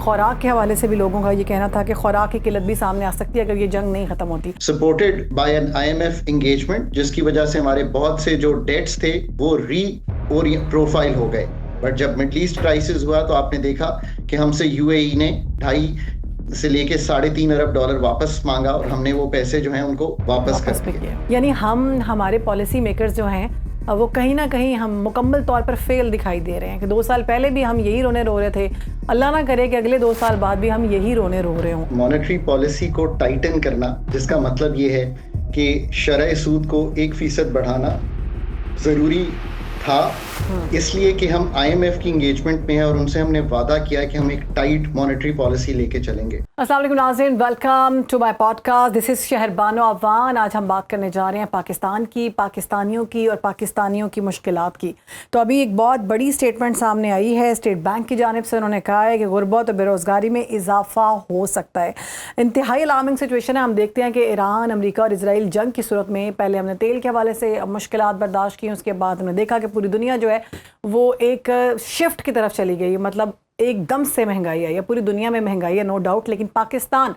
खुराक के हवाले से भी लोगों का ये कहना था कि खुराक की किल्लत भी सामने आ सकती है अगर ये जंग नहीं खत्म होती। Supported by an IMF engagement, जिसकी वजह से हमारे बहुत से जो डेट्स थे वो प्रोफाइल हो गए। बट जब मिडल ईस्ट क्राइसिस हुआ तो आपने देखा कि हमसे UAE ने 2.5 से लेके $3.5 अरब वापस मांगा और हमने वो पैसे जो हैं उनको वापस कर दिए। यानी हमारे पॉलिसी मेकर्स जो हैं वो कहीं ना कहीं हम मुकम्मल तौर पर फेल दिखाई दे रहे हैं कि 2 साल पहले भी हम यही रोने रो रहे थे, अल्लाह ना करे कि अगले 2 साल बाद भी हम यही रोने रो रहे हों। मॉनेटरी पॉलिसी को टाइटन करना, जिसका मतलब ये है कि शरह सूद को 1% बढ़ाना ज़रूरी था, इसलिए कि हम IMF की एंगेजमेंट में हैं और उनसे हमने वादा किया कि हम एक टाइट मॉनेटरी पॉलिसी लेके चलेंगे। अस्सलाम वालेकुम नाज़रीन, welcome to my podcast. This is Shehrbano Awan. आज हम बात करने जा रहे हैं पाकिस्तान की, पाकिस्तानियों की और पाकिस्तानियों की मुश्किलात की। तो अभी एक बहुत बड़ी स्टेटमेंट सामने आई है स्टेट बैंक की जानिब से। उन्होंने कहा है कि गुर्बत और बेरोज़गारी में इजाफा हो सकता है। इंतहाई अलार्मिंग सिचुएशन है। हम देखते हैं कि ईरान, अमेरिका और इसराइल जंग की सूरत में पहले हमने तेल के हवाले से मुश्किलात बर्दाश्त की, उसके बाद हमने देखा कि पूरी दुनिया जो है वो एक शिफ्ट की तरफ चली गई। मतलब एकदम से महंगाई आई है, पूरी दुनिया में महंगाई है, नो डाउट। लेकिन पाकिस्तान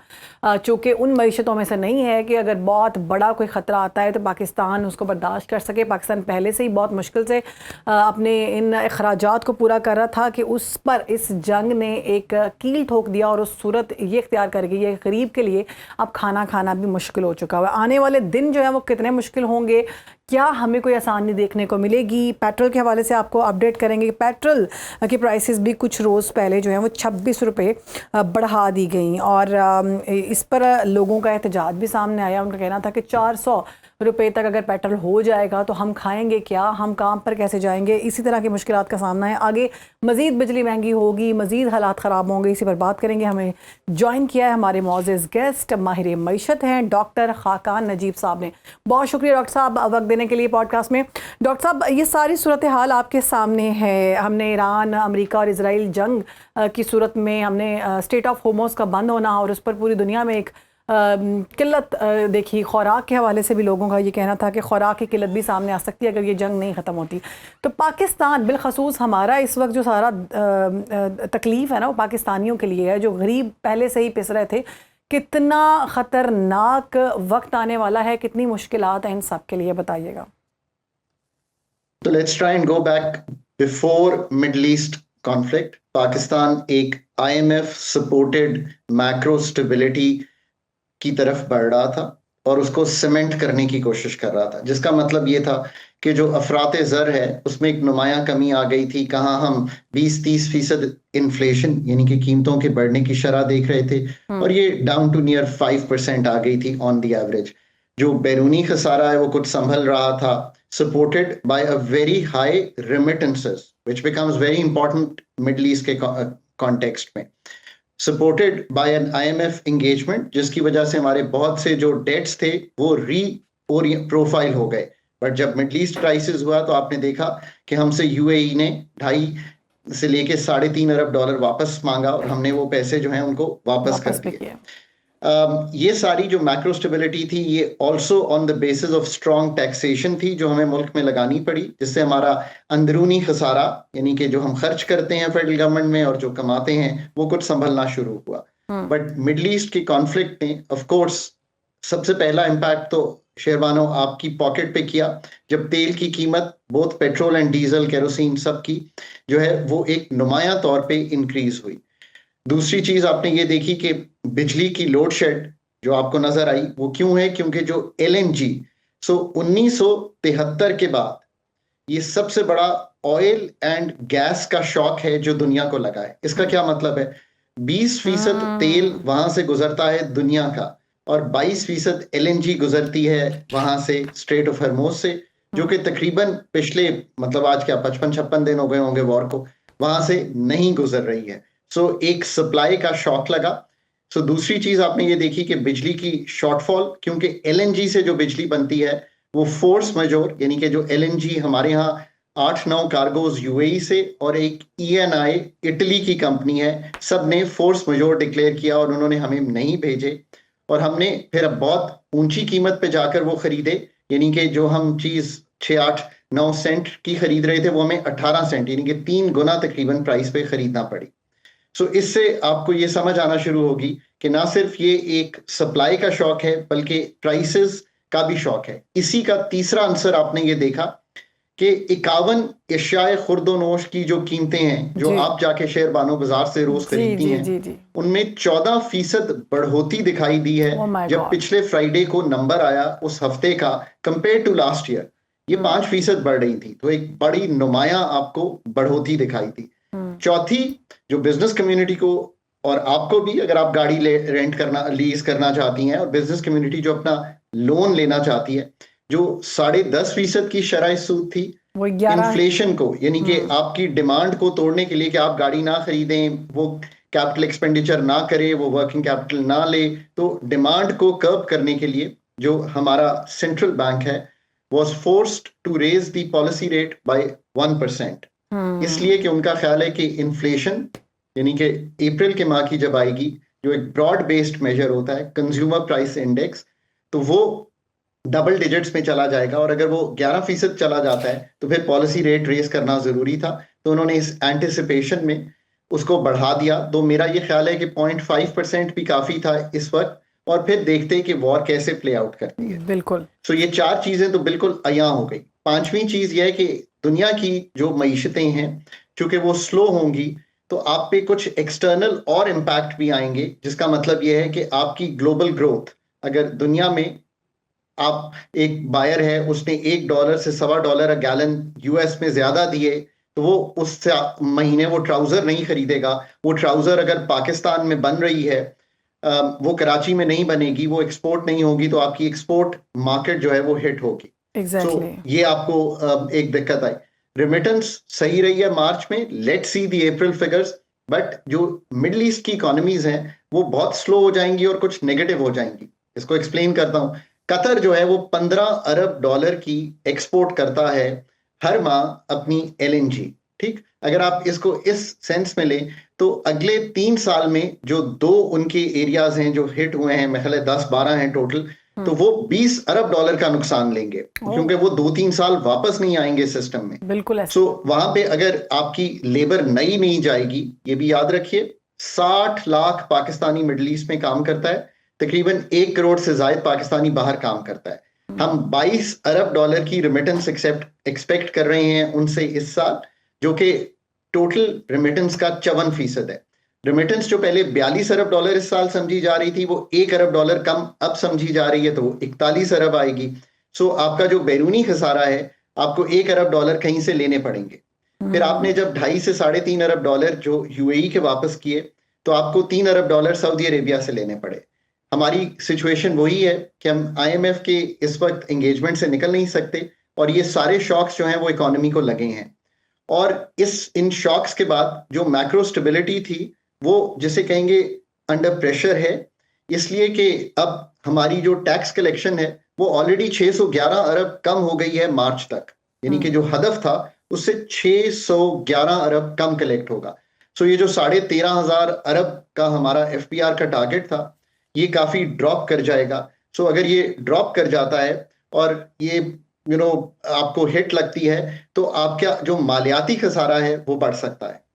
चूँकि उन मईशतों में से नहीं है कि अगर बहुत बड़ा कोई ख़तरा आता है तो पाकिस्तान उसको बर्दाश्त कर सके। पाकिस्तान पहले से ही बहुत मुश्किल से अपने इन अखराजात को पूरा कर रहा था कि उस पर इस जंग ने एक कील ठोक दिया और उस सूरत ये इख्तियार कर गई है गरीब के लिए अब खाना खाना भी मुश्किल हो चुका है। आने वाले दिन जो है वो कितने मुश्किल होंगे, क्या हमें कोई आसानी देखने को मिलेगी? पेट्रोल के हवाले से आपको अपडेट करेंगे। पेट्रोल की प्राइसेस भी कुछ रोज़ पहले जो है वो 26 रुपये बढ़ा दी गई और इस पर लोगों का एहतजाज भी सामने आया। उनका कहना था कि 400 रुपये तक अगर पेट्रोल हो जाएगा तो हम खाएंगे क्या, हम काम पर कैसे जाएंगे। इसी तरह की मुश्किलात का सामना है। आगे मज़ीद बिजली महंगी होगी, मज़ीद हालात ख़राब होंगे, इसी पर बात करेंगे। हमें ज्वाइन किया है हमारे मौज़िज़ गेस्ट माहिर मईशत हैं डॉक्टर खाकान नजीब साहब ने। बहुत शुक्रिया डॉक्टर साहब वक्त देने के लिए पॉडकास्ट में। डॉक्टर साहब, ये सारी सूरत हाल आपके सामने है। हमने ईरान, अमेरिका और इसराइल जंग की सूरत में हमने स्टेट ऑफ होमोस का बंद होना और उस पर पूरी दुनिया में एक किल्लत देखी। खुराक के हवाले से भी लोगों का ये कहना था कि खुराक की किल्लत भी सामने आ सकती है अगर ये जंग नहीं ख़त्म होती। तो पाकिस्तान बिलखसूस हमारा इस वक्त जो सारा तकलीफ़ है ना वो पाकिस्तानियों के लिए है जो गरीब पहले से ही पिस रहे थे। कितना ख़तरनाक वक्त आने वाला है, कितनी मुश्किलात हैं इन सब के लिए, बताइएगा। तो let's try and go back before middle east conflict. Pakistan एक IMF सपोर्टेड मैक्रो स्टेबिलिटी की तरफ बढ़ रहा था और उसको सीमेंट करने की कोशिश कर रहा था, जिसका मतलब ये था कि जो अफराते ज़र है उसमें एक नुमाया कमी आ गई थी। कहाँ हम 20-30% इन्फ्लेशन यानी कि कीमतों के बढ़ने की शरह देख रहे थे और ये डाउन टू नियर 5% आ गई थी ऑन द एवरेज। जो बैरूनी खसारा है वो कुछ संभल रहा था, supported by a very high remittances which becomes very important Middle East के कॉन्टेक्स्ट में। Supported by an IMF engagement, जिसकी वजह से हमारे बहुत से जो डेट्स थे वो प्रोफाइल हो गए। बट जब मिडल ईस्ट क्राइसिस हुआ तो आपने देखा कि हमसे UAE ने 2.5 से लेके $3.5 अरब वापस मांगा और हमने वो पैसे जो हैं उनको वापस कर दिए। ये सारी जो मैक्रो स्टेबिलिटी थी ये also on the basis of strong taxation थी जो हमें मुल्क में लगानी पड़ी, जिससे हमारा अंदरूनी खसारा यानी कि जो हम खर्च करते हैं फेडरल गवर्नमेंट में और जो कमाते हैं वो कुछ संभलना शुरू हुआ। बट मिडल ईस्ट की कॉन्फ्लिक्ट ने ऑफ कोर्स सबसे पहला इम्पैक्ट तो शेरबानो आपकी पॉकेट पे किया, जब तेल की कीमत both petrol and diesel, kerosene सब की जो है वो एक नुमाया तौर पे इंक्रीज हुई। दूसरी चीज आपने ये देखी कि बिजली की लोड शेड जो आपको नजर आई वो क्यों है, क्योंकि जो LNG 1973 के बाद ये सबसे बड़ा ऑयल एंड गैस का शॉक है जो दुनिया को लगा है। इसका क्या मतलब है? 20% तेल वहां से गुजरता है दुनिया का और 22% LNG गुजरती है वहां से स्ट्रेट ऑफ हॉर्मुज से, जो कि तकरीबन पिछले मतलब आज क्या 55-56 दिन हो गए होंगे वॉर को, वहां से नहीं गुजर रही है। एक सप्लाई का शॉक लगा। दूसरी चीज आपने ये देखी कि बिजली की शॉर्टफॉल, क्योंकि LNG से जो बिजली बनती है वो फोर्स मेजोर यानी कि जो LNG हमारे यहाँ 8-9 कार्गोज UAE से और एक ENI इटली की कंपनी है, सब ने फोर्स मेजोर डिक्लेयर किया और उन्होंने हमें नहीं भेजे और हमने फिर अब बहुत ऊंची कीमत पे जाकर वो खरीदे, यानी कि जो हम चीज 6-8-9 सेंट की खरीद रहे थे वो हमें 18 सेंट यानी कि 3 गुना तकरीबन प्राइस पे खरीदना पड़ी। सो इससे आपको ये समझ आना शुरू होगी कि ना सिर्फ ये एक सप्लाई का शॉक है बल्कि प्राइसेस का भी शॉक है। इसी का तीसरा आंसर आपने ये देखा कि 51 एशियाए खुर्दोनोश की जो कीमतें हैं जो जी आप जाके शेयर बानो बाजार से रोज जी खरीदती जी हैं, जी जी। उनमें 14% बढ़ोतरी दिखाई दी है ओ माय जब गॉड। पिछले फ्राइडे को नंबर आया उस हफ्ते का कंपेयर टू लास्ट ईयर। ये 5% बढ़ रही थी, तो एक बड़ी नुमाया आपको बढ़ोतरी दिखाई दी। चौथी, जो बिजनेस कम्युनिटी को और आपको भी, अगर आप गाड़ी रेंट करना लीज करना चाहती हैं, और बिजनेस कम्युनिटी जो अपना लोन लेना चाहती है, जो 10.5% की शरह सूद थी, वो 11। इन्फ्लेशन को, यानी कि आपकी डिमांड को तोड़ने के लिए कि आप गाड़ी ना खरीदें, वो कैपिटल एक्सपेंडिचर ना करे, वो वर्किंग कैपिटल ना ले, तो डिमांड को कर्ब करने के लिए जो हमारा सेंट्रल बैंक है was forced to raise the policy rate by 1%, इसलिए कि उनका ख्याल है कि इन्फ्लेशन, यानी कि अप्रैल के माह की जब आएगी, जो एक ब्रॉड बेस्ड मेजर होता है कंज्यूमर प्राइस इंडेक्स, तो वो डबल डिजिट्स में चला जाएगा, और अगर वो 11% चला जाता है तो फिर पॉलिसी रेट रेस करना जरूरी था। तो उन्होंने इस एंटिसिपेशन में उसको बढ़ा दिया। तो मेरा ये ख्याल है कि 0.5% भी काफी था इस वक्त, और फिर देखते हैं कि वॉर कैसे प्ले आउट करती है। बिल्कुल। सो ये चार चीजें तो बिल्कुल अया हो गई। पांचवी चीज ये है कि दुनिया की जो मईशतें हैं, चूंकि वो स्लो होंगी, तो आप पे कुछ एक्सटर्नल और इम्पैक्ट भी आएंगे, जिसका मतलब ये है कि आपकी ग्लोबल ग्रोथ, अगर दुनिया में आप एक बायर है, उसने $1 से $1.25 गैलन यूएस में ज्यादा दिए, तो वो उस महीने वो ट्राउजर नहीं खरीदेगा। वो ट्राउजर अगर पाकिस्तान में बन रही है, वो कराची में नहीं बनेगी, वो एक्सपोर्ट नहीं होगी, तो आपकी एक्सपोर्ट मार्केट जो है वो हिट होगी। एग्जैक्टली। ये आपको एक दिक्कत आई। रेमिटेंस सही रही है मार्च में, let see the April figures, but जो मिडल ईस्ट की इकोनॉमीज हैं वो बहुत स्लो हो जाएंगी और कुछ नेगेटिव हो जाएंगी। इसको एक्सप्लेन करता हूं। कतर जो है वो $15 अरब की एक्सपोर्ट करता है हर माह अपनी एलएनजी। ठीक, अगर आप इसको इस सेंस में लें, तो अगले 3 साल में जो दो उनके एरियाज हैं जो हिट हुए हैं, मेरे ख्याल है 10-12 हैं टोटल, तो वो $20 अरब का नुकसान लेंगे, क्योंकि वो 2-3 साल वापस नहीं आएंगे सिस्टम में। बिल्कुल सो वहां पे अगर आपकी लेबर नई नहीं जाएगी, ये भी याद रखिए, 60 लाख पाकिस्तानी मिडिल ईस्ट में काम करता है, तकरीबन 1 करोड़ से ज्यादा पाकिस्तानी बाहर काम करता है। हम $22 अरब की रिमिटेंस एक्सपेक्ट कर रहे हैं उनसे इस साल, जो कि टोटल रिमिटेंस का 54% है। रिमिटेंस जो पहले $42 अरब इस साल समझी जा रही थी, वो $1 अरब कम अब समझी जा रही है, तो वो 41 अरब आएगी। सो आपका जो बैरूनी खसारा है, आपको $1 अरब कहीं से लेने पड़ेंगे। फिर आपने जब 2.5 से $3.5 जो यूएई के वापस किए, तो आपको $3 अरब सऊदी अरेबिया से लेने पड़े। हमारी सिचुएशन वही है कि हम आईएमएफ के इस वक्त एंगेजमेंट से निकल नहीं सकते, और ये सारे शॉक्स जो हैं वो इकोनॉमी को लगे हैं। और इन शॉक्स के बाद जो मैक्रो स्टेबिलिटी थी, वो जिसे कहेंगे अंडर प्रेशर है, इसलिए कि अब हमारी जो टैक्स कलेक्शन है वो ऑलरेडी 611 अरब कम हो गई है मार्च तक, यानी कि जो हदफ था उससे 611 अरब कम कलेक्ट होगा। सो ये जो 13,500 अरब का हमारा एफपीआर का टारगेट था, ये काफी ड्रॉप कर जाएगा। सो अगर ये ड्रॉप कर जाता है और ये आपको हिट लगती है, तो आपका जो मालियाती खसारा है वो बढ़ सकता है।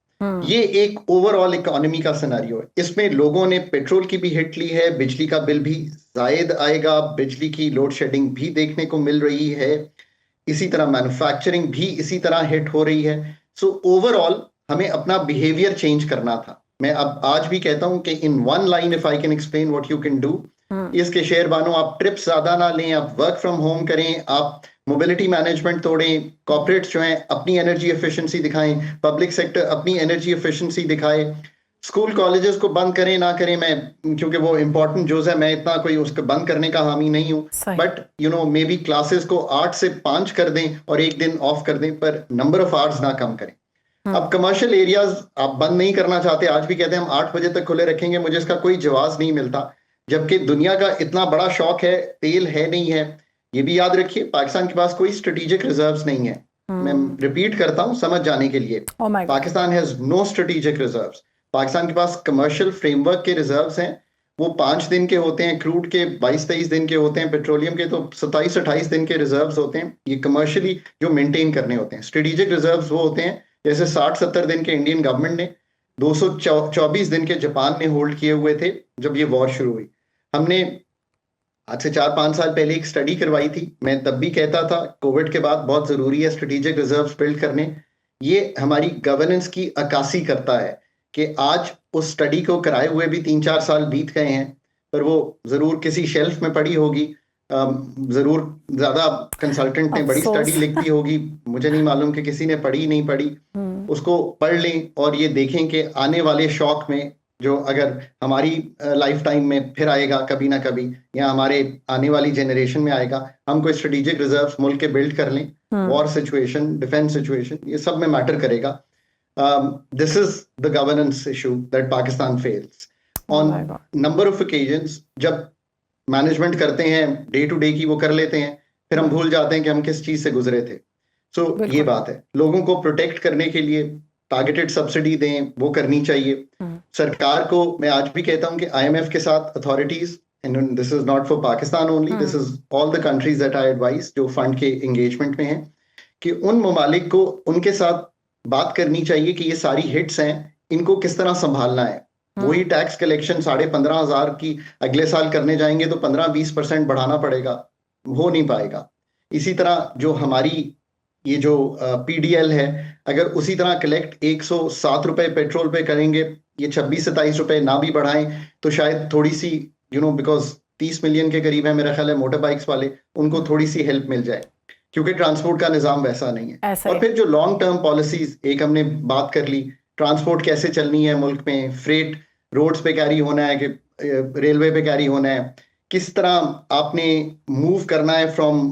ये एक ओवरऑल इकोनॉमी का सिनेरियो है। इसमें लोगों ने पेट्रोल की भी हिट ली है, बिजली का बिल भी जायद आएगा, बिजली की लोड शेडिंग भी देखने को मिल रही है, इसी तरह मैन्युफैक्चरिंग भी इसी तरह हिट हो रही है। सो ओवरऑल हमें अपना बिहेवियर चेंज करना था। मैं अब आज भी कहता हूं कि in one line if I can explain what you can do, इसके शेयर बानो, आप ट्रिप्स ज्यादा ना लें, आप वर्क फ्रॉम होम करें, आप मोबिलिटी मैनेजमेंट तोड़ें, कॉर्पोरेट्स जो हैं अपनी एनर्जी एफिशिएंसी दिखाएं, पब्लिक सेक्टर अपनी एनर्जी एफिशिएंसी दिखाए, स्कूल कॉलेजेस को बंद करें ना करें, मैं क्योंकि वो इंपॉर्टेंट जोज है, मैं इतना कोई उसको बंद करने का हामी नहीं हूं, बट मे बी क्लासेस को 8 से 5 कर दें और एक दिन ऑफ कर दें, पर नंबर ऑफ आवर्स ना कम करें। अब कमर्शियल एरियाज आप बंद नहीं करना चाहते, आज भी कहते हैं हम 8 बजे तक खुले रखेंगे, मुझे इसका कोई जवाब नहीं मिलता, जबकि दुनिया का इतना बड़ा शौक है, तेल है नहीं है। ये भी याद रखिए, पाकिस्तान के पास कोई स्ट्रेटेजिक रिजर्व्स नहीं है। मैं रिपीट करता हूं समझ जाने के लिए, Pakistan has no strategic reserves. Pakistan के पास कमर्शियल फ्रेमवर्क के रिजर्व्स हैं, वो 5 दिन के होते हैं, क्रूड के 22-23 दिन के होते हैं, पेट्रोलियम के तो 27-28 दिन के रिजर्व्स होते हैं। ये कमर्शियली जो मेंटेन करने होते हैं। स्ट्रेटेजिक रिजर्व्स वो होते हैं जैसे 60-70 दिन के इंडियन गवर्नमेंट ने 224 दिन के जापान ने होल्ड किए हुए थे जब ये वॉर शुरू हुई। हमने आज से 4-5 साल पहले एक स्टडी करवाई थी। मैं तब भी कहता था कोविड के बाद बहुत जरूरी है स्ट्रेटेजिक रिजर्व्स बिल्ड करने। ये हमारी गवर्नेंस की अक्कासी करता है कि आज उस स्टडी को कराए हुए भी 3-4 साल बीत गए हैं, पर वो जरूर किसी शेल्फ में पड़ी होगी। जरूर ज्यादा कंसल्टेंट ने बड़ी स्टडी लिख दी होगी, मुझे नहीं मालूम कि किसी ने पढ़ी नहीं पढ़ी। उसको पढ़ लें और ये देखें कि आने वाले शॉक में, जो अगर हमारी लाइफ टाइम में फिर आएगा कभी ना कभी, या हमारे आने वाली जनरेशन में आएगा, हम कोई स्ट्रेटेजिक रिजर्व्स मुल्क के बिल्ड कर लें। वॉर सिचुएशन, डिफेंस सिचुएशन, ये सब में मैटर करेगा। This is the governance issue that Pakistan fails on number of occasions. जब मैनेजमेंट करते हैं डे टू डे की, वो कर लेते हैं, फिर हम भूल जाते हैं कि हम किस चीज से गुजरे थे। सो ये बात है, लोगों को प्रोटेक्ट करने के लिए टारगेटेड सब्सिडी दें, वो करनी चाहिए। सरकार को मैं आज भी कहता हूं कि IMF के साथ authorities, and this is not for Pakistan only, this is all the countries that I advice जो फंड के एंगेजमेंट में हैं, कि उन ममालिक को उनके साथ बात करनी चाहिए कि ये सारी हिट्स हैं, इनको किस तरह संभालना है। वही टैक्स कलेक्शन 15,500 की अगले साल करने जाएंगे तो 15-20% बढ़ाना पड़ेगा, हो नहीं पाएगा। इसी तरह जो हमारी ये जो PDL है, अगर उसी तरह कलेक्ट 107 रुपए पेट्रोल पे करेंगे, ये 26-27 रुपए ना भी बढ़ाएं तो शायद थोड़ी सी बिकॉज 30 मिलियन के करीब है मेरा ख्याल है मोटर बाइक्स वाले, उनको थोड़ी सी हेल्प मिल जाए, क्योंकि ट्रांसपोर्ट का निजाम वैसा नहीं है। और फिर जो लॉन्ग टर्म पॉलिसीज, एक हमने बात कर ली, ट्रांसपोर्ट कैसे चलनी है मुल्क में, फ्रेट रोड्स पे कैरी होना है कि रेलवे पे कैरी होना है, किस तरह आपने मूव करना है from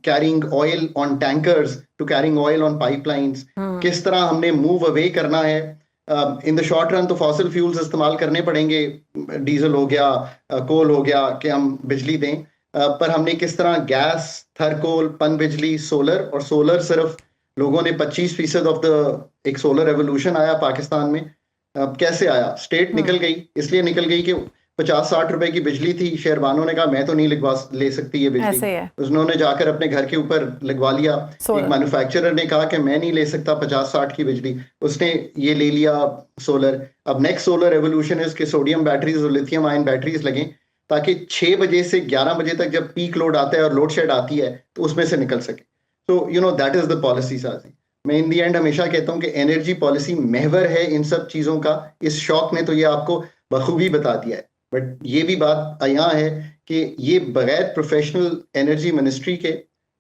carrying oil on tankers to carrying oil on pipelines, किस तरह हमने मूव अवे करना है। इन द शॉर्ट रन तो फॉसिल फ्यूल्स इस्तेमाल करने पड़ेंगे, डीजल हो गया, कोल हो गया, कि हम बिजली दें, पर हमने किस तरह गैस, थर्कोल, पन बिजली, सोलर, और सोलर सिर्फ लोगों ने 25% ऑफ द, एक सोलर रेवोल्यूशन आया पाकिस्तान में, कैसे आया, स्टेट निकल गई, इसलिए निकल गई कि 50-60 रुपए की बिजली थी, शेरबानों ने कहा मैं तो नहीं ले सकती ये बिजली, उन्होंने जाकर अपने घर के ऊपर लगवा लिया। एक मैन्युफैक्चरर ने कहा कि मैं नहीं ले सकता 50-60 की बिजली, उसने ये ले लिया सोलर। अब नेक्स्ट सोलर रेवोल्यूशन है कि सोडियम बैटरीज और लिथियम आयन बैटरीज लगें, ताकि 6 बजे से 11 बजे तक जब पीक लोड आता है और लोड शेड आती है तो उसमें से निकल सके। तो दैट इज द पॉलिसी साजी। मैं इन दी एंड हमेशा कहता हूं कि एनर्जी पॉलिसी महवर है इन सब चीजों का। इस शौक ने तो ये आपको बखूबी बता दिया है, बट ये भी बात यहाँ है कि ये बगैर प्रोफेशनल एनर्जी मिनिस्ट्री के,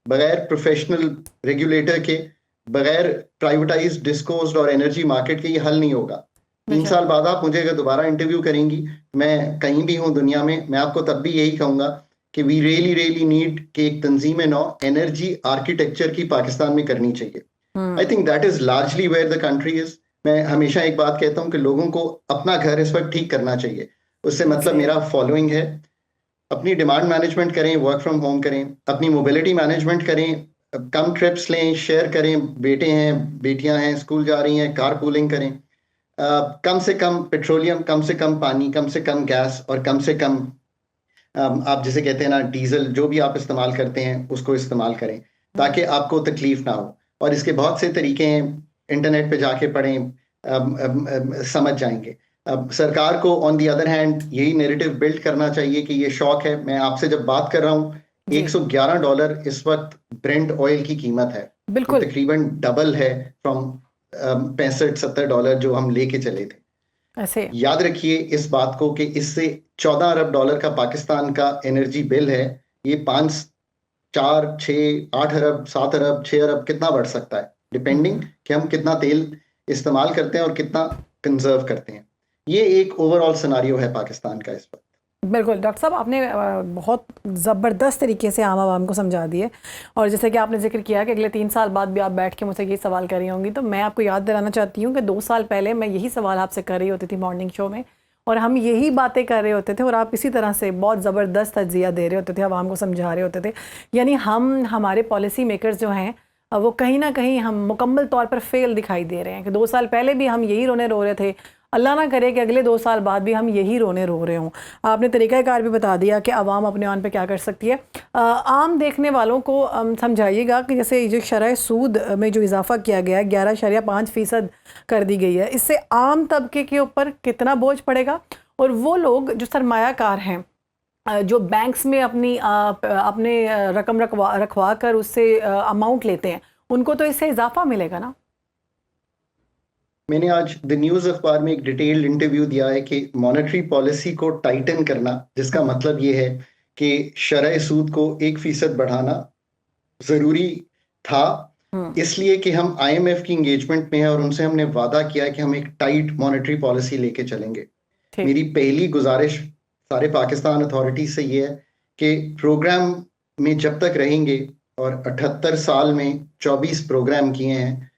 बगैर प्रोफेशनल रेगुलेटर के, बगैर प्राइवेटाइज्ड डिस्कोर्स्ड और एनर्जी मार्केट के ये हल नहीं होगा। 3 साल बाद आप मुझे अगर दोबारा इंटरव्यू करेंगी, मैं कहीं भी हूँ दुनिया में, मैं आपको तब भी यही कहूंगा कि वी रियली नीड कि एक तंजीम नौ एनर्जी आर्किटेक्चर की पाकिस्तान में करनी चाहिए। I think that is largely where the country is. मैं हमेशा एक बात कहता हूँ कि लोगों को अपना घर इस वक्त ठीक करना चाहिए। उससे मतलब मेरा फॉलोइंग है, अपनी डिमांड मैनेजमेंट करें, वर्क फ्रॉम होम करें, अपनी मोबिलिटी मैनेजमेंट करें, कम ट्रिप्स लें, शेयर करें, बेटे हैं बेटियां हैं स्कूल जा रही हैं, कार पूलिंग करें, कम से कम पेट्रोलियम, कम से कम पानी, कम से कम गैस, और कम से कम आप जिसे कहते हैं ना डीजल, जो भी आप इस्तेमाल करते हैं उसको इस्तेमाल करें, ताकि आपको तकलीफ ना हो। और इसके बहुत से तरीके हैं, इंटरनेट पे जाके पढ़ें, समझ जाएंगे। अब सरकार को ऑन दी अदर हैंड यही नैरेटिव बिल्ड करना चाहिए कि ये शौक है। मैं आपसे जब बात कर रहा हूँ, $111 इस वक्त ब्रेंट ऑयल की कीमत है, बिल्कुल तो तकरीबन डबल है फ्रॉम $65-70 जो हम लेके चले थे। ऐसे याद रखिए इस बात को कि इससे $14 अरब का पाकिस्तान का एनर्जी बिल है, ये 5, 4, 6, 8 अरब, 7 अरब, 6 अरब कितना बढ़ सकता है, डिपेंडिंग कि हम कितना तेल इस्तेमाल करते हैं और कितना कंजर्व करते हैं। ये एक ओवरऑल सिनारियो है पाकिस्तान का इस वक्त। बिल्कुल डॉक्टर साहब, आपने बहुत ज़बरदस्त तरीके से आम आवाम को समझा दिए, और जैसे कि आपने जिक्र किया कि अगले 3 साल बाद भी आप बैठ के मुझसे ये सवाल कर रही होंगी, तो मैं आपको याद दिलाना चाहती हूँ कि 2 साल पहले मैं यही सवाल आपसे कर रही होती थी मॉर्निंग शो में, और हम यही बातें कर रहे होते थे, और आप इसी तरह से बहुत ज़बरदस्त तज्जिया दे रहे होते थे, आवाम को समझा रहे होते थे। यानी हमारे पॉलिसी मेकर्स जो हैं वो कहीं ना कहीं हम मुकम्मल तौर पर फेल दिखाई दे रहे हैं कि 2 साल पहले भी हम यही रोने रो रहे थे, अल्लाह ना करे कि अगले 2 साल बाद भी हम यही रोने रो रहे हों। आपने तरीक़ाकार भी बता दिया कि आवाम अपने ऑन पे क्या कर सकती है। आम देखने वालों को समझाइएगा कि जैसे ये जो शरह सूद में जो इजाफा किया गया है 11.5% कर दी गई है, इससे आम तबके के ऊपर कितना बोझ पड़ेगा, और वो लोग जो सरमायाकार हैं जो बैंक्स में अपने रकम रखवा कर उससे अमाउंट लेते हैं, उनको तो इससे इजाफा मिलेगा ना। मैंने आज द न्यूज अखबार में एक डिटेल्ड इंटरव्यू दिया है कि मॉनेटरी पॉलिसी को टाइटन करना, जिसका मतलब ये है कि शरह सूद को 1% बढ़ाना जरूरी था, इसलिए कि हम IMF की एंगेजमेंट में है और उनसे हमने वादा किया है कि हम एक टाइट मॉनेटरी पॉलिसी लेके चलेंगे। मेरी पहली गुजारिश सारे पाकिस्तान अथॉरिटी से ये है कि प्रोग्राम में जब तक रहेंगे, और 78 साल में 24 प्रोग्राम किए हैं,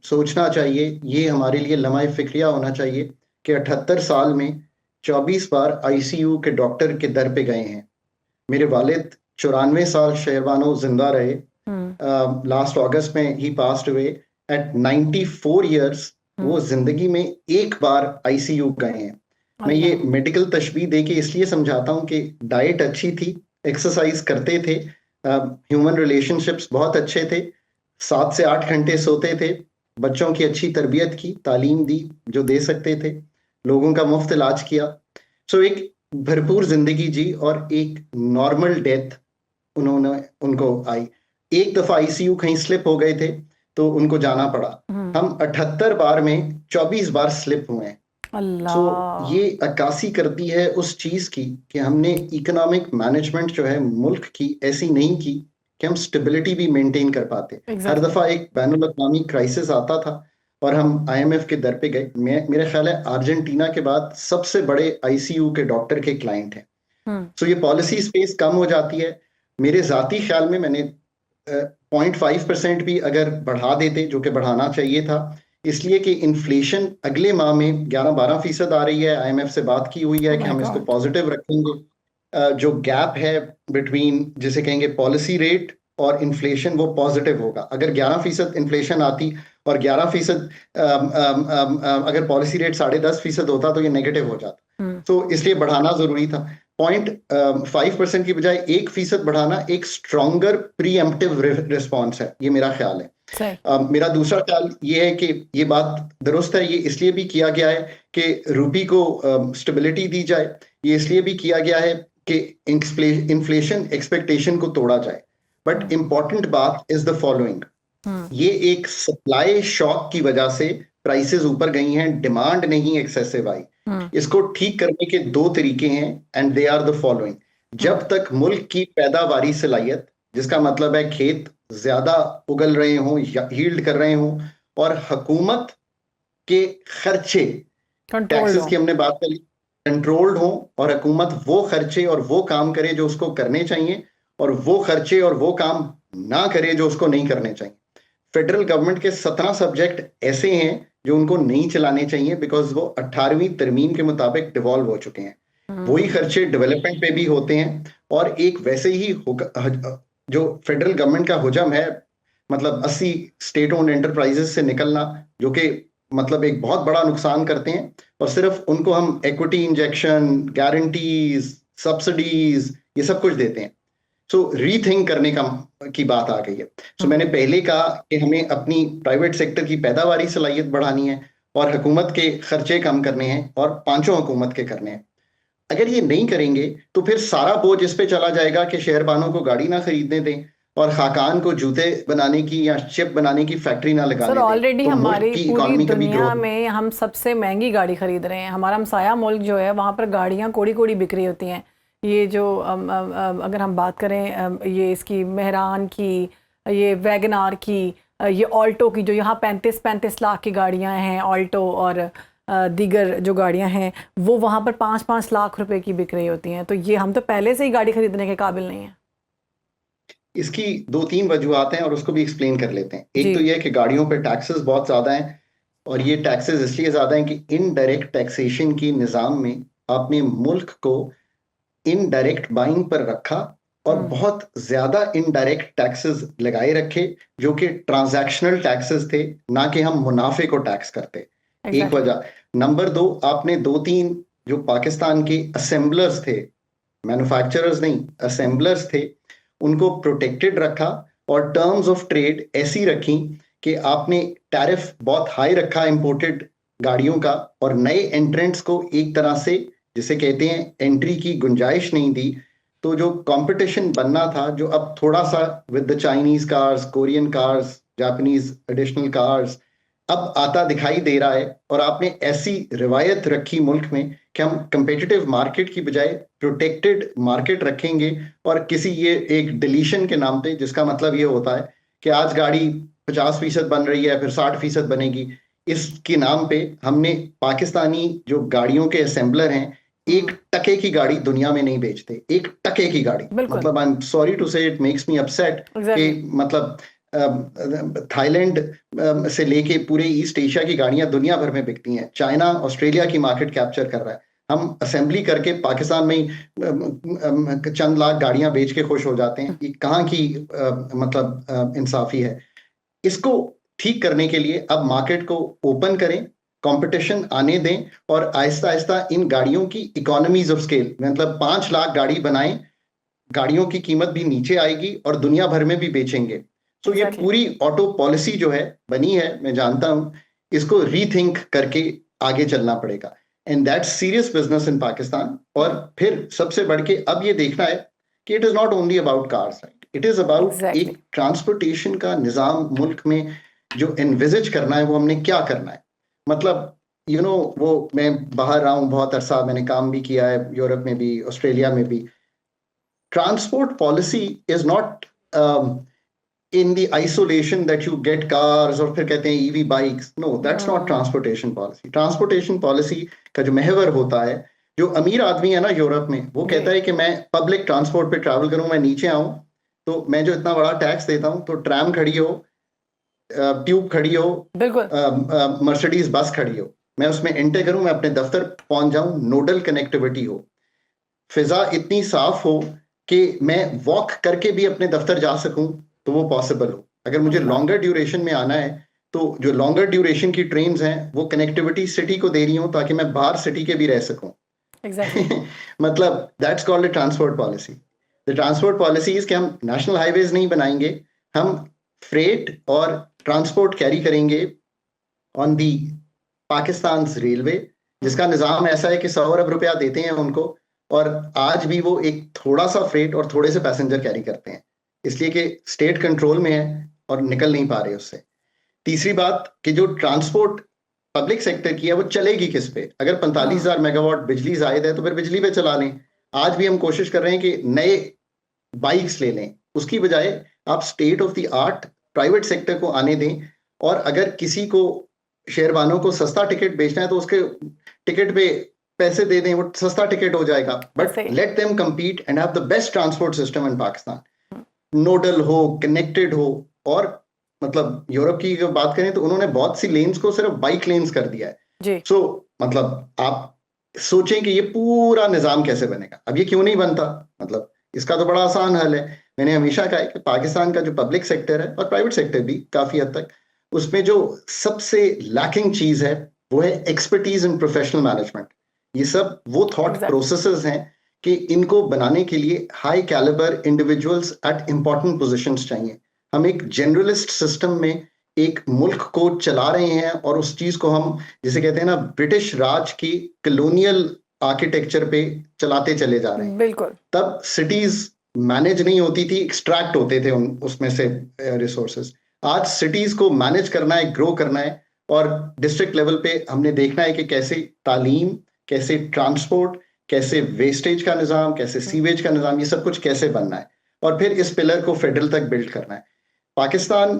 सोचना चाहिए, ये हमारे लिए लम्हा फिक्रिया होना चाहिए कि 78 साल में 24 बार ICU के डॉक्टर के दर पे गए हैं। मेरे वालिद 94 साल शहरबानो जिंदा रहे, लास्ट अगस्त में ही पास्ड अवे एट 94 इयर्स। वो जिंदगी में एक बार ICU गए हैं। मैं ये मेडिकल तशबीह दे के इसलिए समझाता हूँ कि डाइट अच्छी थी, एक्सरसाइज करते थे, ह्यूमन रिलेशनशिप्स बहुत अच्छे थे, 7 से 8 घंटे सोते थे, बच्चों की अच्छी तरबियत की, तालीम दी जो दे सकते थे, लोगों का मुफ्त इलाज किया। सो एक भरपूर जिंदगी जी और एक नॉर्मल डेथ उनको आई। एक दफा ICU कहीं स्लिप हो गए थे तो उनको जाना पड़ा। हम 78 बार में 24 बार स्लिप हुए हैं। सो ये अक्कासी करती है उस चीज की कि हमने इकोनॉमिक मैनेजमेंट जो है मुल्क की ऐसी नहीं की कि हम स्टेबिलिटी भी मेंटेन कर पाते। हर दफा एक बैनुल अक़वामी क्राइसिस आता था और हम IMF के दर पे गए। मेरा ख्याल है अर्जेंटीना के बाद सबसे बड़े ICU के डॉक्टर के क्लाइंट हैं। सो ये पॉलिसी स्पेस कम हो जाती है। मेरे जाती ख्याल में मैंने 0.5% भी अगर बढ़ा देते, जो कि बढ़ाना चाहिए था, इसलिए कि इन्फ्लेशन अगले माह में 11-12% आ रही है। IMF से बात की हुई है कि हम इसको पॉजिटिव रखेंगे। जो गैप है बिटवीन, जिसे कहेंगे पॉलिसी रेट और इन्फ्लेशन, वो पॉजिटिव होगा। अगर 11% इन्फ्लेशन आती और 11% अगर पॉलिसी रेट 10.5% होता तो ये नेगेटिव हो जाता। तो इसलिए बढ़ाना जरूरी था। 0.5% की बजाय 1% बढ़ाना एक स्ट्रॉन्गर प्रीएम्प्टिव रिस्पॉन्स है, ये मेरा ख्याल है। मेरा दूसरा ख्याल ये है कि ये बात दुरुस्त है, ये इसलिए भी किया गया है कि रूपी को स्टेबिलिटी दी जाए। ये इसलिए भी किया गया है कि इन्फ्लेशन एक्सपेक्टेशन को तोड़ा जाए। बट इंपॉर्टेंट बात इज द फॉलोइंग, ये एक सप्लाई शॉक की वजह से प्राइसेस ऊपर गई हैं, डिमांड नहीं एक्सेसिव आई। इसको ठीक करने के 2 तरीके हैं and they are the following. जब तक मुल्क की पैदावारी सलाहियत, जिसका मतलब है खेत ज्यादा उगल रहे हों, यील्ड कर रहे हों, और हुकूमत के खर्चे, टैक्सेस की हमने बात करी, कंट्रोल्ड हों, और हुकूमत वो खर्चे और वो काम करे जो उसको करने चाहिए, और वो खर्चे और वो काम ना करे जो उसको नहीं करने चाहिए। फेडरल गवर्नमेंट के 17 सब्जेक्ट ऐसे हैं जो उनको नहीं चलाने चाहिए, बिकॉज वो 18वीं तरमीम के मुताबिक डिवॉल्व हो चुके हैं। वही खर्चे डेवलपमेंट पे भी होते हैं, और एक वैसे ही जो फेडरल गवर्नमेंट का हुजम है, मतलब 80 स्टेट ओन्ड एंटरप्राइजेस से निकलना, जो कि मतलब एक बहुत बड़ा नुकसान करते हैं, और सिर्फ उनको हम इक्विटी इंजेक्शन, गारंटीज, सब्सिडीज, ये सब कुछ देते हैं। सो रीथिंक करने की बात आ गई है। सो मैंने पहले कहा कि हमें अपनी प्राइवेट सेक्टर की पैदावारी सलाहियत बढ़ानी है, और हुकूमत के खर्चे कम करने हैं, और 5 हुकूमत के करने हैं। अगर ये नहीं करेंगे तो फिर सारा बोझ इस पे चला जाएगा कि शहरबानों को गाड़ी ना खरीदने दें, और खाकान को जूते बनाने की या चिप बनाने की फैक्ट्री ना लगाने दें। ऑलरेडी तो हमारी पूरी दुनिया में हम सबसे महंगी गाड़ी खरीद रहे हैं। हमारा हमसाया मुल्क जो है, वहाँ पर गाड़ियाँ कोड़ी कोड़ी बिक रही होती हैं। ये जो अगर हम बात करें ये इसकी मेहरान की, ये वैगनार की, ये ऑल्टो की, जो यहाँ 35-35 लाख की गाड़ियाँ हैं, ऑल्टो और दीगर जो गाड़ियाँ हैं, वो वहाँ पर 5-5 लाख रुपए की बिक रही होती हैं। तो ये हम तो पहले से ही गाड़ी खरीदने के काबिल नहीं है। इसकी 2-3 वजूहत हैं और उसको भी एक्सप्लेन कर लेते हैं। एक तो ये है कि गाड़ियों पे टैक्सेस बहुत ज्यादा हैं, और ये टैक्सेस इसलिए ज्यादा हैं कि इनडायरेक्ट टैक्सेशन की निज़ाम में आपने मुल्क को इनडायरेक्ट बाइंग पर रखा, और बहुत ज्यादा इनडायरेक्ट टैक्सेस लगाए रखे, जो कि ट्रांजैक्शनल टैक्सेस थे, ना कि हम मुनाफे को टैक्स करते। एक वजह। नंबर 2, आपने 2-3 जो पाकिस्तान के असेंबलर्स थे, मैन्युफैक्चरर्स नहीं, असेंबलर्स थे, उनको प्रोटेक्टेड रखा और टर्म्स ऑफ ट्रेड ऐसी रखी कि आपने टैरिफ बहुत हाई रखा इंपोर्टेड गाड़ियों का, और नए एंट्रेंट्स को एक तरह से जिसे कहते हैं एंट्री की गुंजाइश नहीं दी। तो जो कंपटीशन बनना था, जो अब थोड़ा सा with the Chinese cars, Korean cars, Japanese additional cars अब आता दिखाई दे रहा है। और आपने ऐसी रिवायत रखी मुल्क में कि हम कंपेटिटिव मार्केट की बजाय प्रोटेक्टेड मार्केट रखेंगे, और किसी ये एक डिलीशन के नाम पे, जिसका मतलब ये होता है कि आज गाड़ी 50% बन रही है, फिर 60% बनेगी, इसके नाम पे हमने पाकिस्तानी जो गाड़ियों के असेंबलर हैं, 1 टके की गाड़ी दुनिया में नहीं बेचते। 1 टके की गाड़ी, मतलब आई एम सॉरी टू से, इट मेक्स मी अपसेट कि मतलब थाईलैंड से लेके पूरे ईस्ट एशिया की गाड़ियां दुनिया भर में बिकती हैं। चाइना ऑस्ट्रेलिया की मार्केट कैप्चर कर रहा है। हम असेंबली करके पाकिस्तान में ही चंद लाख गाड़ियां बेच के खुश हो जाते हैं। ये कहाँ की मतलब इंसाफी है? इसको ठीक करने के लिए अब मार्केट को ओपन करें, कंपटीशन आने दें, और आहिस्ता आहिस्ता इन गाड़ियों की इकोनॉमीज ऑफ स्केल, मतलब 5 लाख गाड़ी बनाएं, गाड़ियों की कीमत भी नीचे आएगी और दुनिया भर में भी बेचेंगे। तो ये पूरी ऑटो पॉलिसी जो है बनी है, मैं जानता हूं, इसको रीथिंक करके आगे चलना पड़ेगा, and that's serious business in Pakistan. और फिर सबसे बढ़ के अब ये देखना है कि it is not only about cars, it is about एक ट्रांसपोर्टेशन का निजाम मुल्क में जो एनविजिज करना है, वो हमने क्या करना है। मतलब वो मैं बाहर रहा हूं बहुत अरसा, मैंने काम भी किया है यूरोप में भी, ऑस्ट्रेलिया में भी। Transport policy is not in the isolation that you get cars और फिर कहते हैं EV bikes. No, that's not transportation policy. Transportation policy का जो महवर होता है, जो अमीर आदमी है ना यूरोप में, वो कहता है कि मैं पब्लिक ट्रांसपोर्ट पे ट्रैवल करूं, मैं नीचे आऊं तो मैं जो इतना बड़ा टैक्स देता हूं, तो ट्रैम खड़ी हो, ट्यूब खड़ी हो, मर्सिडीज बस खड़ी हो, मैं उसमें एंटर करूं, मैं अपने दफ्तर पहुंच जाऊं, नोडल कनेक्टिविटी हो, फिजा इतनी साफ हो कि मैं वॉक करके भी अपने दफ्तर जा सकूं, तो वो पॉसिबल हो। अगर मुझे लॉन्गर ड्यूरेशन में आना है, तो जो लॉन्गर ड्यूरेशन की ट्रेन्स हैं, वो कनेक्टिविटी सिटी को दे रही हूं ताकि मैं बाहर सिटी के भी रह सकूं। मतलब that's called a transport policy. The transport policy is कि हम नेशनल हाईवेज नहीं बनाएंगे, हम फ्रेट और ट्रांसपोर्ट कैरी करेंगे ऑन दी पाकिस्तान रेलवे, जिसका निजाम ऐसा है कि 100 अरब रुपया देते हैं उनको, और आज भी वो एक थोड़ा सा फ्रेट और थोड़े से पैसेंजर कैरी करते हैं, इसलिए कि स्टेट कंट्रोल में है और निकल नहीं पा रहे उससे। तीसरी बात कि जो ट्रांसपोर्ट पब्लिक सेक्टर की है, वो चलेगी किस पे? अगर 45,000 मेगावाट बिजली जायद है तो फिर बिजली पे चला लें। आज भी हम कोशिश कर रहे हैं कि नए बाइक्स ले लें, उसकी बजाय आप state of the art private sector को आने दें, और अगर किसी को शेरवानों को सस्ता टिकट बेचना है तो उसके टिकट पे पैसे दे दें, वो सस्ता टिकट हो जाएगा। But let them compete and have the best transport system in Pakistan, nodal हो, कनेक्टेड हो। और मतलब यूरोप की बात करें तो उन्होंने बहुत सी लेन्स को सिर्फ बाइक लेन्स कर दिया है। सो मतलब आप सोचें कि ये पूरा निजाम कैसे बनेगा। अब ये क्यों नहीं बनता? मतलब इसका तो बड़ा आसान हल है। मैंने हमेशा कहा है कि पाकिस्तान का जो पब्लिक सेक्टर है और प्राइवेट सेक्टर भी काफी हद तक, उसमें जो सबसे लैकिंग चीज है वो है एक्सपर्टीज इन प्रोफेशनल मैनेजमेंट। ये सब वो थॉट प्रोसेसेस हैं कि इनको बनाने के लिए high calibre individuals at important positions चाहिए। हम एक जनरलिस्ट सिस्टम में एक मुल्क को चला रहे हैं, और उस चीज को हम जिसे कहते हैं ना, ब्रिटिश राज की कॉलोनियल आर्किटेक्चर पे चलाते चले जा रहे हैं। बिल्कुल। तब सिटीज मैनेज नहीं होती थी, एक्सट्रैक्ट होते थे उसमें से रिसोर्सेज। आज सिटीज को मैनेज करना है, ग्रो करना है, और डिस्ट्रिक्ट लेवल पे हमने देखना है कि कैसे तालीम, कैसे ट्रांसपोर्ट, कैसे वेस्टेज का निज़ाम, कैसे सीवेज का निज़ाम, ये सब कुछ कैसे बनना है, और फिर इस पिलर को फेडरल तक बिल्ड करना है। पाकिस्तान,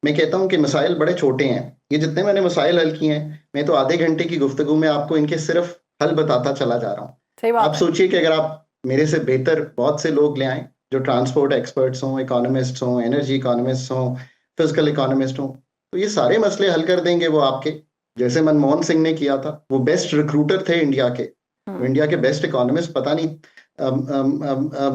मैं कहता हूं कि मसाइल बड़े छोटे हैं। ये जितने मैंने मसाइल हल किए हैं, मैं तो आधे घंटे की गुफ्तगू में आपको इनके सिर्फ हल बताता चला जा रहा हूँ। आप सोचिए कि अगर आप मेरे से बेहतर बहुत से लोग ले आए जो ट्रांसपोर्ट एक्सपर्ट्स हों, इकोनॉमिस्ट हों, एनर्जी इकोनॉमिस्ट हों, फिजिकल इकोनॉमिस्ट हों, तो ये सारे मसले हल कर देंगे वो आपके, जैसे मनमोहन सिंह ने किया था। वो बेस्ट रिक्रूटर थे इंडिया के, इंडिया के बेस्ट इकोनॉमिस्ट पता नहीं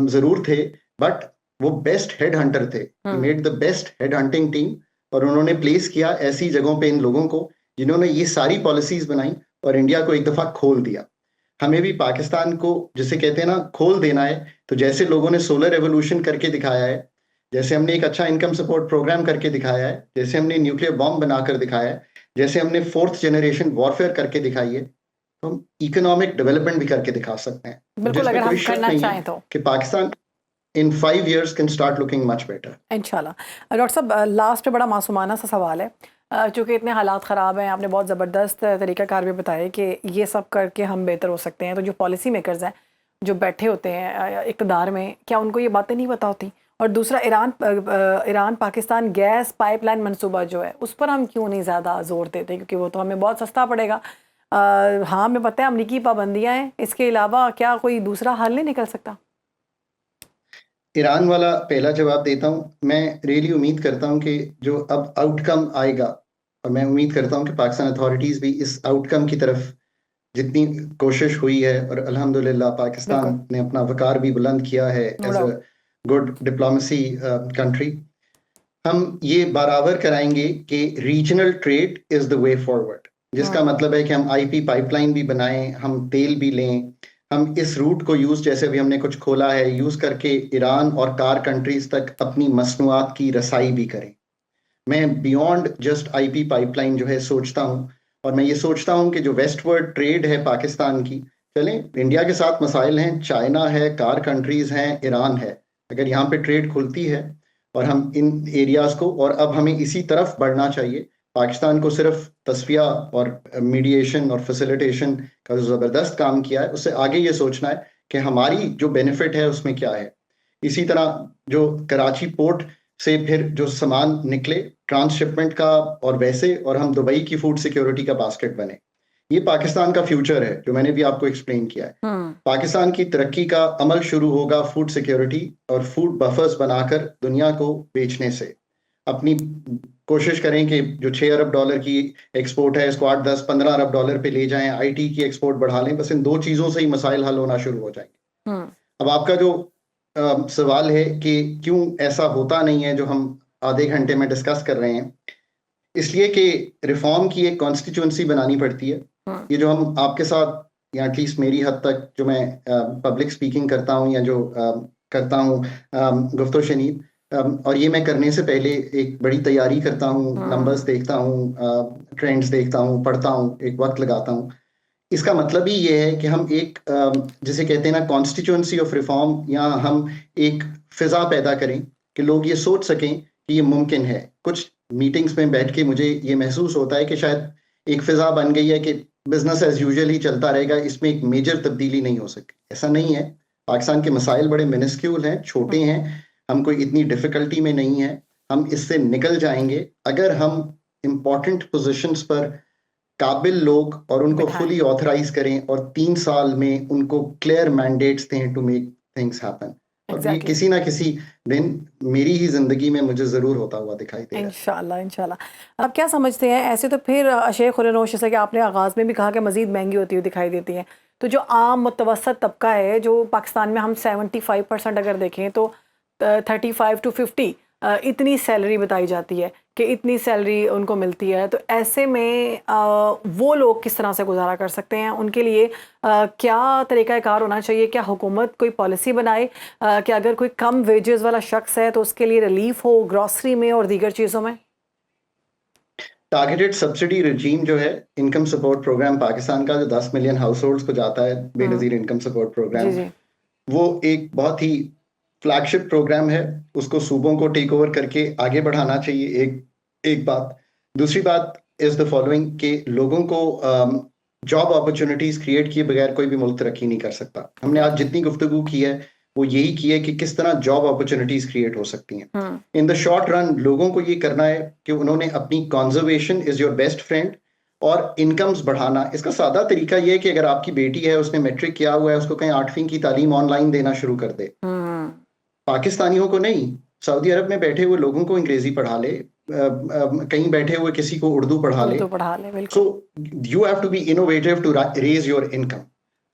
जरूर थे, बट वो बेस्ट हेड हंटर थे। Made the best head hunting team, और उन्होंने प्लेस किया ऐसी जगहों पे इन लोगों को जिन्होंने ये सारी पॉलिसीज बनाई, और इंडिया को एक दफा खोल दिया। हमें भी पाकिस्तान को, जिसे कहते हैं ना, खोल देना है। तो जैसे लोगों ने सोलर रेवोल्यूशन करके दिखाया है, जैसे हमने एक अच्छा इनकम सपोर्ट प्रोग्राम करके दिखाया है, जैसे हमने न्यूक्लियर बॉम्ब बनाकर दिखाया है, जैसे हमने 4th जनरेशन वॉरफेयर करके दिखाई है, तो हम इकोनॉमिक डेवलपमेंट भी करके दिखा सकते हैं, बिल्कुल, जिसमें अगर कोई हम शक करना नहीं चाहें है तो कि पाकिस्तान इन 5 years can start looking much better. इंशाल्लाह। डॉक्टर साहब, लास्ट पे बड़ा मासूमाना सा सवाल है। चूँकि इतने हालात ख़राब हैं, आपने बहुत ज़बरदस्त तरीक़ाकार भी बताया कि ये सब करके हम बेहतर हो सकते हैं। तो जो पॉलिसी मेकर्स हैं, जो बैठे होते हैं इक़्तिदार में, क्या उनको ये बातें नहीं पता होती? और दूसरा, ईरान पाकिस्तान गैस पाइपलाइन मंसूबा जो है, उस पर हम क्यों नहीं ज़्यादा ज़ोर देते? क्योंकि वो तो हमें बहुत सस्ता पड़ेगा। हाँ, हमें पता है अमरीकी पाबंदियाँ हैं, इसके अलावा क्या कोई दूसरा हल नहीं निकल सकता? ईरान वाला पहला जवाब देता हूँ। मैं रियली उम्मीद करता हूँ कि जो अब आउटकम आएगा, और मैं उम्मीद करता हूँ कि पाकिस्तान अथॉरिटीज़ भी इस आउटकम की तरफ जितनी कोशिश हुई है, और अल्हम्दुलिल्लाह बिल्कुल, पाकिस्तान ने अपना वकार भी बुलंद किया है no as a doubt. Good diplomacy country, हम ये बराबर कराएंगे कि regional trade is the way forward. जिसका हुँ, मतलब है कि हम आईपी पाइपलाइन भी बनाएं, हम तेल भी लें, हम इस रूट को यूज, जैसे भी हमने कुछ खोला है, यूज करके ईरान और कार कंट्रीज तक अपनी मसनूआत की रसाई भी करें। मैं बियॉन्ड जस्ट आईपी पाइपलाइन जो है सोचता हूँ, और मैं ये सोचता हूँ कि जो वेस्टवर्ड ट्रेड है पाकिस्तान की, चलें, इंडिया के साथ मसाइल हैं, चाइना है, कार कंट्रीज हैं, ईरान है, अगर यहाँ पे ट्रेड खुलती है और हम इन एरियाज को, और अब हमें इसी तरफ बढ़ना चाहिए। पाकिस्तान को सिर्फ तस्फिया और मीडिएशन और फैसिलिटेशन का जो ज़बरदस्त काम किया है, उससे आगे ये सोचना है कि हमारी जो बेनिफिट है उसमें क्या है। इसी तरह जो कराची पोर्ट से फिर जो सामान निकले ट्रांसशिपमेंट का, और वैसे, और हम दुबई की फूड सिक्योरिटी का बास्केट बने, ये पाकिस्तान का फ्यूचर है, जो मैंने भी आपको एक्सप्लेन किया है। हुँ, पाकिस्तान की तरक्की का अमल शुरू होगा फूड सिक्योरिटी और फूड बफर्स बनाकर दुनिया को बेचने से। अपनी कोशिश करें कि जो $6 अरब की एक्सपोर्ट है, इसको 8, 10, 15 अरब पे ले जाएं, आईटी की एक्सपोर्ट बढ़ा लें। बस इन 2 चीज़ों से ही मसाइल हल होना शुरू हो जाएंगे। हुँ, अब आपका जो सवाल है कि क्यों ऐसा होता नहीं है, जो हम आधे घंटे में डिस्कस कर रहे हैं, इसलिए कि रिफॉर्म की एक कॉन्स्टिट्यूंसी बनानी पड़ती है। हुँ, ये जो हम आपके साथ, या एटलीस्ट मेरी हद तक, जो मैं पब्लिक स्पीकिंग करता हूँ, या जो करता हूँ गुफ्तो शनीद, और ये मैं करने से पहले एक बड़ी तैयारी करता हूँ, नंबर्स हुँ, देखता हूँ, ट्रेंड्स देखता हूँ, पढ़ता हूँ, एक वक्त लगाता हूँ। इसका मतलब ही ये है कि हम एक जिसे कहते हैं ना, कॉन्स्टिट्यूंसी ऑफ रिफॉर्म, या हम एक फिजा पैदा करें कि लोग ये सोच सकें कि ये मुमकिन है। कुछ मीटिंग्स में बैठ के मुझे ये महसूस होता है कि शायद एक फिजा बन गई है कि बिजनेस एज यूजुअल ही चलता रहेगा, इसमें एक मेजर तब्दीली नहीं हो सकती। ऐसा नहीं है। पाकिस्तान के मसाइल बड़े मिनिस्क्यूल हैं, छोटे हैं, हम कोई इतनी डिफिकल्टी में नहीं है। हम इससे निकल जाएंगे अगर हम इम्पोर्टेंट पोजिशंस पर काबिल लोग और उनको बिठाएँ, फुली ऑथराइज करें, और 3 साल में उनको क्लियर मैंडेट्स दें टू मेक थिंग्स हैपन। और ये एग्ज़ैक्टली। किसी ना किसी दिन मेरी ही जिंदगी में मुझे जरूर होता हुआ दिखाई दे रहा है। इंशाल्लाह, इंशाल्लाह। आप क्या समझते हैं, ऐसे तो फिर शेख खुरनोश, जैसा कि आपने आगाज़ में भी कहा कि मज़ीद महंगी होती हुई दिखाई देती हैं। तो जो आम मुतवसत तबका है, जो पाकिस्तान में हम 75% अगर देखें तो 35 टू 50 इतनी सैलरी बताई जाती है कि इतनी सैलरी उनको मिलती है। तो ऐसे में वो लोग किस तरह से गुजारा कर सकते हैं? उनके लिए क्या तरीक़ाकार होना चाहिए? क्या हुकूमत कोई पॉलिसी बनाए कि अगर कोई कम वेजेस वाला शख्स है तो उसके लिए रिलीफ हो ग्रॉसरी में और दीगर चीज़ों में? टारगेटेड सब्सिडी रजीम जो है, इनकम सपोर्ट प्रोग्राम पाकिस्तान का, जो 10 मिलियन हाउस होल्ड्स को जाता है, हुँ, बेनज़ीर इनकम सपोर्ट जी, प्रोग्राम, जी। वो एक बहुत ही फ्लैगशिप प्रोग्राम है। उसको सूबों को टेक ओवर करके आगे बढ़ाना चाहिए, एक एक बात। दूसरी बात इज द फॉलोइंग, कि लोगों को जॉब अपॉर्चुनिटीज क्रिएट किए बगैर कोई भी मुल्क तरक्की नहीं कर सकता। हमने आज एग्ज़ैक्टली। जितनी गुफ्तगू की है, वो यही की है कि किस तरह जॉब अपॉर्चुनिटीज क्रिएट हो सकती हैं। हुँ, इन द शॉर्ट रन लोगों को ये करना है कि उन्होंने अपनी conservation is your best friend, और इनकम्स बढ़ाना। इसका सादा तरीका ये है कि अगर आपकी बेटी है, उसने मैट्रिक किया हुआ है, उसको कहीं 8वीं की तालीम ऑनलाइन देना शुरू कर दे। हुँ, पाकिस्तानियों को नहीं, सऊदी अरब में बैठे हुए लोगों को अंग्रेजी पढ़ा ले, कहीं बैठे हुए किसी को उर्दू पढ़ा ले। उर्दू पढ़ा लें, सो बिल्कुल। You have to be innovative to raise your income.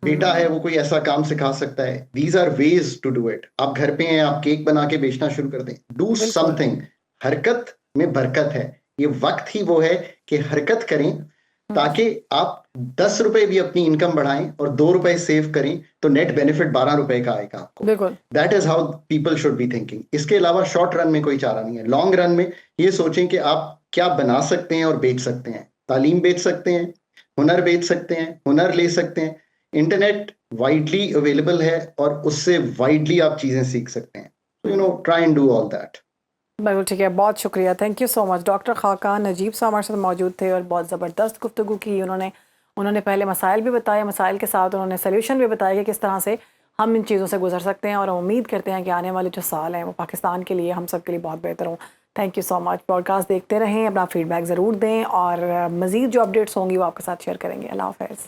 बेटा है, हुँ, वो कोई ऐसा काम सिखा सकता है। These are ways to do it. आप घर पे हैं, आप केक बना के बेचना शुरू कर दें, डू बिल्कुल। समथिंग। हरकत में बरकत है। ये वक्त ही वो है कि हरकत करें, ताकि आप 10 रुपए भी अपनी इनकम बढ़ाएं और 2 रुपए सेव करें तो नेट बेनिफिट 12 रुपए का आएगा आपको। बिल्कुल। That is how people should be thinking. इसके अलावा शॉर्ट रन में कोई चारा नहीं है। लॉन्ग रन में ये सोचें कि आप क्या बना सकते हैं और बेच सकते हैं। तालीम बेच सकते हैं, हुनर बेच सकते हैं, हुनर ले सकते हैं। इंटरनेट वाइडली अवेलेबल है और उससे वाइडली आप चीजें सीख सकते हैं। Try and do all that. बिल्कुल ठीक है, बहुत शुक्रिया, thank you so much. Doctor Khaqan Najeeb साहब हमारे साथ मौजूद थे और बहुत ज़बरदस्त गुफ्तगू की। उन्होंने पहले मसाइल भी बताए, मसाइल के साथ उन्होंने सल्यूशन भी बताया कि किस तरह से हम इन चीज़ों से गुजर सकते हैं, और हम उम्मीद करते हैं कि आने वाले जो साल हैं वो पाकिस्तान के लिए, हम सब के लिए बहुत बेहतर हों। Thank you so much. Podcast देखते रहें, अपना फीडबैक ज़रूर दें, और मज़ीद जो अपडेट्स होंगी वो आपके साथ शेयर करेंगे। अल्लाह हाफ़िज़।